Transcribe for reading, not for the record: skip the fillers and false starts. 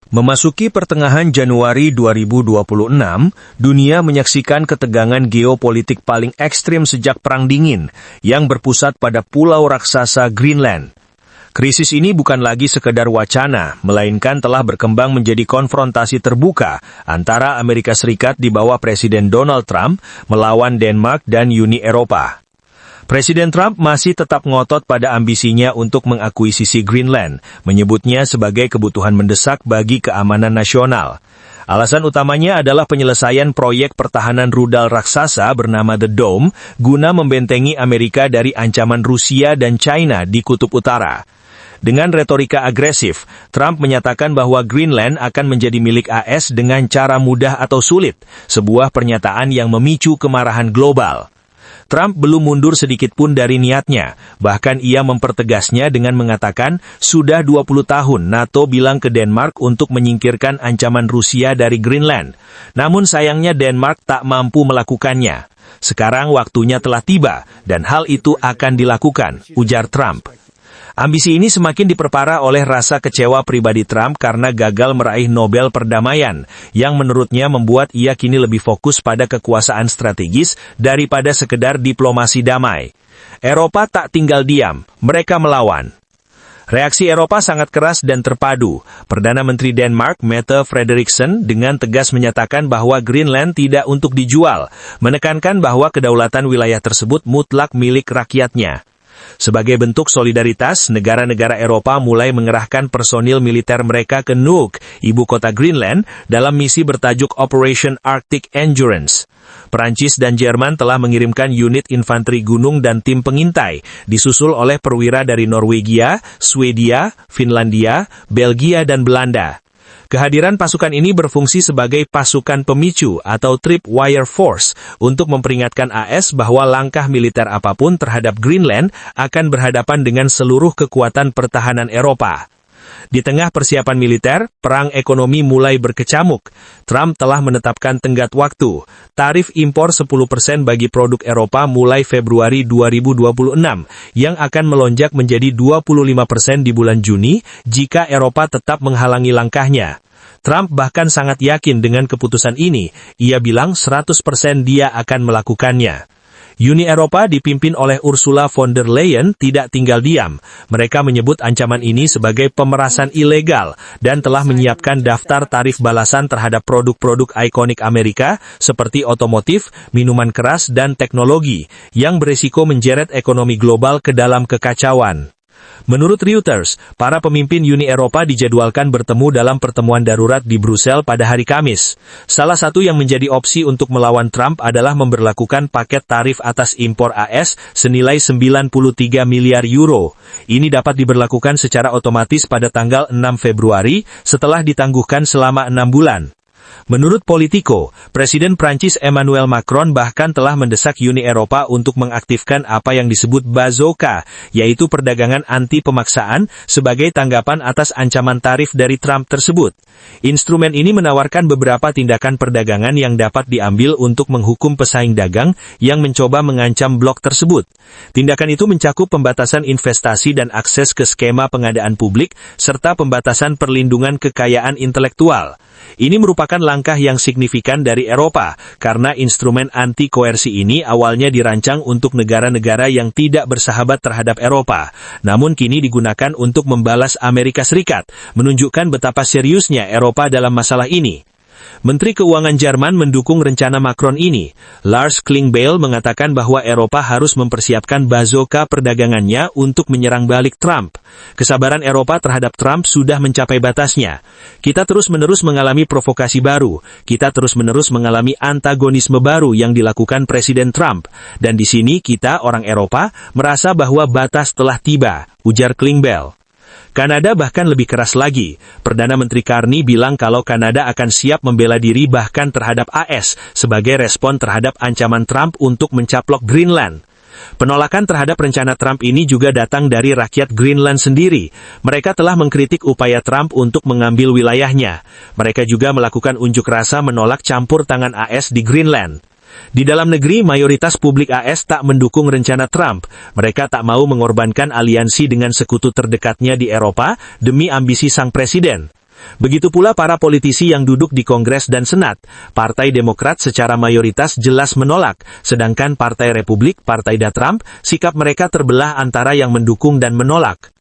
Memasuki pertengahan Januari 2026, dunia menyaksikan ketegangan geopolitik paling ekstrim sejak Perang Dingin, yang berpusat pada pulau raksasa Greenland. Krisis ini bukan lagi sekedar wacana, melainkan telah berkembang menjadi konfrontasi terbuka antara Amerika Serikat di bawah Presiden Donald Trump melawan Denmark dan Uni Eropa. Presiden Trump masih tetap ngotot pada ambisinya untuk mengakuisisi Greenland, menyebutnya sebagai kebutuhan mendesak bagi keamanan nasional. Alasan utamanya adalah penyelesaian proyek pertahanan rudal raksasa bernama The Dome, guna membentengi Amerika dari ancaman Rusia dan China di Kutub Utara. Dengan retorika agresif, Trump menyatakan bahwa Greenland akan menjadi milik AS dengan cara mudah atau sulit, sebuah pernyataan yang memicu kemarahan global. Trump belum mundur sedikit pun dari niatnya, bahkan ia mempertegasnya dengan mengatakan, sudah 20 tahun NATO bilang ke Denmark untuk menyingkirkan ancaman Rusia dari Greenland. Namun sayangnya Denmark tak mampu melakukannya. Sekarang waktunya telah tiba, dan hal itu akan dilakukan, ujar Trump. Ambisi ini semakin diperparah oleh rasa kecewa pribadi Trump karena gagal meraih Nobel Perdamaian, yang menurutnya membuat ia kini lebih fokus pada kekuasaan strategis daripada sekedar diplomasi damai. Eropa tak tinggal diam, mereka melawan. Reaksi Eropa sangat keras dan terpadu. Perdana Menteri Denmark, Mette Frederiksen, dengan tegas menyatakan bahwa Greenland tidak untuk dijual, menekankan bahwa kedaulatan wilayah tersebut mutlak milik rakyatnya. Sebagai bentuk solidaritas, negara-negara Eropa mulai mengerahkan personil militer mereka ke Nuuk, ibu kota Greenland, dalam misi bertajuk Operation Arctic Endurance. Perancis dan Jerman telah mengirimkan unit infanteri gunung dan tim pengintai, disusul oleh perwira dari Norwegia, Swedia, Finlandia, Belgia, dan Belanda. Kehadiran pasukan ini berfungsi sebagai pasukan pemicu atau tripwire force untuk memperingatkan AS bahwa langkah militer apapun terhadap Greenland akan berhadapan dengan seluruh kekuatan pertahanan Eropa. Di tengah persiapan militer, perang ekonomi mulai berkecamuk. Trump telah menetapkan tenggat waktu, tarif impor 10% bagi produk Eropa mulai Februari 2026, yang akan melonjak menjadi 25% di bulan Juni jika Eropa tetap menghalangi langkahnya. Trump bahkan sangat yakin dengan keputusan ini, ia bilang 100% dia akan melakukannya. Uni Eropa dipimpin oleh Ursula von der Leyen tidak tinggal diam. Mereka menyebut ancaman ini sebagai pemerasan ilegal dan telah menyiapkan daftar tarif balasan terhadap produk-produk ikonik Amerika seperti otomotif, minuman keras, dan teknologi yang berisiko menjeret ekonomi global ke dalam kekacauan. Menurut Reuters, para pemimpin Uni Eropa dijadwalkan bertemu dalam pertemuan darurat di Brussel pada hari Kamis. Salah satu yang menjadi opsi untuk melawan Trump adalah memberlakukan paket tarif atas impor AS senilai 93 miliar euro. Ini dapat diberlakukan secara otomatis pada tanggal 6 Februari setelah ditangguhkan selama 6 bulan. Menurut Politico, Presiden Prancis Emmanuel Macron bahkan telah mendesak Uni Eropa untuk mengaktifkan apa yang disebut bazooka, yaitu perdagangan anti pemaksaan sebagai tanggapan atas ancaman tarif dari Trump tersebut. Instrumen ini menawarkan beberapa tindakan perdagangan yang dapat diambil untuk menghukum pesaing dagang yang mencoba mengancam blok tersebut. Tindakan itu mencakup pembatasan investasi dan akses ke skema pengadaan publik, serta pembatasan perlindungan kekayaan intelektual. Ini merupakan langkah yang signifikan dari Eropa, karena instrumen anti-koersi ini awalnya dirancang untuk negara-negara yang tidak bersahabat terhadap Eropa, namun kini digunakan untuk membalas Amerika Serikat, menunjukkan betapa seriusnya Eropa dalam masalah ini. Menteri Keuangan Jerman mendukung rencana Macron ini. Lars Klingbeil mengatakan bahwa Eropa harus mempersiapkan bazooka perdagangannya untuk menyerang balik Trump. Kesabaran Eropa terhadap Trump sudah mencapai batasnya. Kita terus-menerus mengalami provokasi baru. Kita terus-menerus mengalami antagonisme baru yang dilakukan Presiden Trump. Dan di sini kita, orang Eropa, merasa bahwa batas telah tiba, ujar Klingbeil. Kanada bahkan lebih keras lagi. Perdana Menteri Carney bilang kalau Kanada akan siap membela diri bahkan terhadap AS sebagai respon terhadap ancaman Trump untuk mencaplok Greenland. Penolakan terhadap rencana Trump ini juga datang dari rakyat Greenland sendiri. Mereka telah mengkritik upaya Trump untuk mengambil wilayahnya. Mereka juga melakukan unjuk rasa menolak campur tangan AS di Greenland. Di dalam negeri, mayoritas publik AS tak mendukung rencana Trump. Mereka tak mau mengorbankan aliansi dengan sekutu terdekatnya di Eropa demi ambisi sang presiden. Begitu pula para politisi yang duduk di Kongres dan Senat. Partai Demokrat secara mayoritas jelas menolak, sedangkan Partai Republik, Partai Trump, sikap mereka terbelah antara yang mendukung dan menolak.